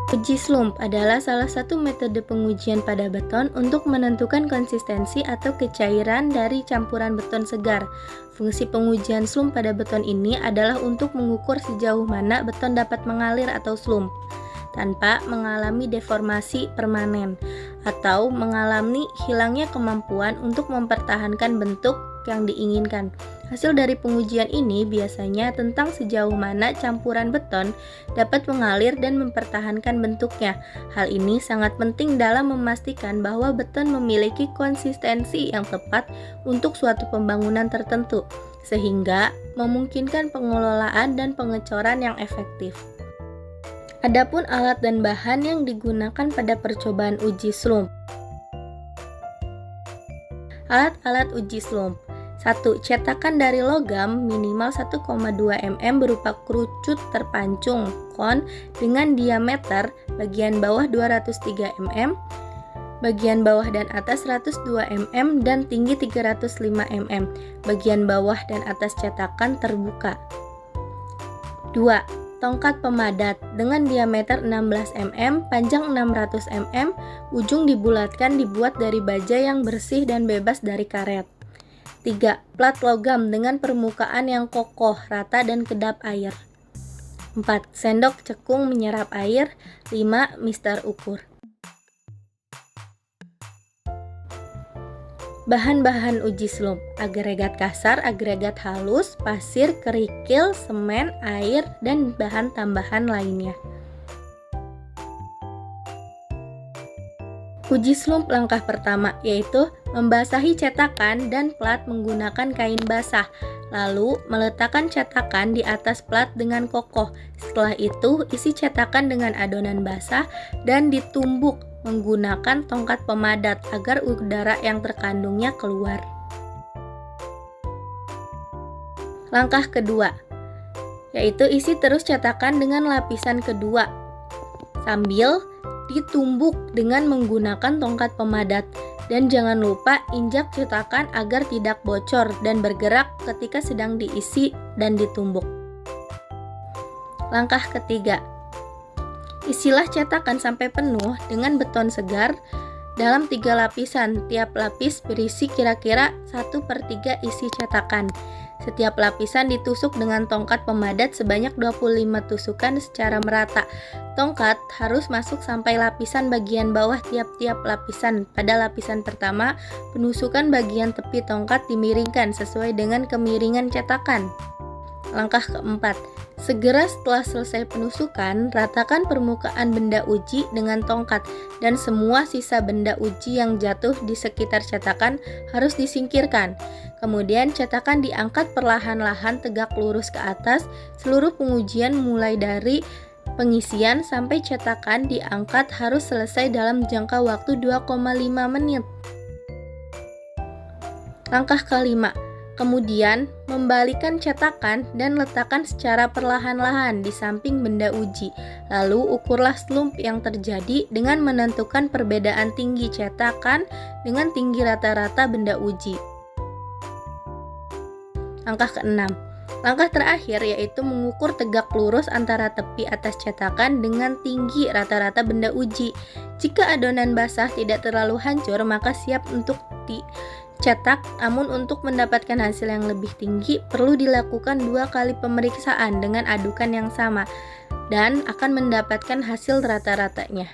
Uji slump adalah salah satu metode pengujian pada beton untuk menentukan konsistensi atau kecairan dari campuran beton segar. Fungsi pengujian slump pada beton ini adalah untuk mengukur sejauh mana beton dapat mengalir atau slump tanpa mengalami deformasi permanen atau mengalami hilangnya kemampuan untuk mempertahankan bentuk yang diinginkan. Hasil dari pengujian ini biasanya tentang sejauh mana campuran beton dapat mengalir dan mempertahankan bentuknya. Hal ini sangat penting dalam memastikan bahwa beton memiliki konsistensi yang tepat untuk suatu pembangunan tertentu, sehingga memungkinkan pengelolaan dan pengecoran yang efektif. Adapun alat dan bahan yang digunakan pada percobaan uji slump. Alat-alat uji slump. 1. Cetakan dari logam minimal 1,2 mm berupa kerucut terpancung kon dengan diameter bagian bawah 203 mm, bagian bawah dan atas 102 mm dan tinggi 305 mm. Bagian bawah dan atas cetakan terbuka. 2. Tongkat pemadat dengan diameter 16 mm, panjang 600 mm, ujung dibulatkan, dibuat dari baja yang bersih dan bebas dari karet. 3. Plat logam dengan permukaan yang kokoh, rata dan kedap air. 4. Sendok cekung menyerap air. 5. Mister ukur. Bahan-bahan uji slump: agregat kasar, agregat halus, pasir, kerikil, semen, air, dan bahan tambahan lainnya. Uji slump langkah pertama yaitu membasahi cetakan dan plat menggunakan kain basah, lalu meletakkan cetakan di atas plat dengan kokoh. Setelah itu, isi cetakan dengan adonan basah dan ditumbuk menggunakan tongkat pemadat agar udara yang terkandungnya keluar. Langkah kedua yaitu isi terus cetakan dengan lapisan kedua sambil ditumbuk dengan menggunakan tongkat pemadat, dan jangan lupa injak cetakan agar tidak bocor dan bergerak ketika sedang diisi dan ditumbuk. Langkah ketiga, isilah cetakan sampai penuh dengan beton segar dalam 3 lapisan. Tiap lapis berisi kira-kira 1/3 isi cetakan. Setiap lapisan ditusuk dengan tongkat pemadat sebanyak 25 tusukan secara merata. Tongkat harus masuk sampai lapisan bagian bawah tiap-tiap lapisan. Pada lapisan pertama, penusukan bagian tepi tongkat dimiringkan sesuai dengan kemiringan cetakan. Langkah keempat, segera setelah selesai penusukan, ratakan permukaan benda uji dengan tongkat, dan semua sisa benda uji yang jatuh di sekitar cetakan harus disingkirkan. Kemudian cetakan diangkat perlahan-lahan tegak lurus ke atas. Seluruh pengujian mulai dari pengisian sampai cetakan diangkat harus selesai dalam jangka waktu 2,5 menit. Langkah kelima, kemudian membalikan cetakan dan letakkan secara perlahan-lahan di samping benda uji. Lalu ukurlah slump yang terjadi dengan menentukan perbedaan tinggi cetakan dengan tinggi rata-rata benda uji. Langkah keenam, langkah terakhir yaitu mengukur tegak lurus antara tepi atas cetakan dengan tinggi rata-rata benda uji. Jika adonan basah tidak terlalu hancur, maka siap untuk dicetak. Namun untuk mendapatkan hasil yang lebih tinggi, perlu dilakukan 2 kali pemeriksaan dengan adukan yang sama dan akan mendapatkan hasil rata-ratanya.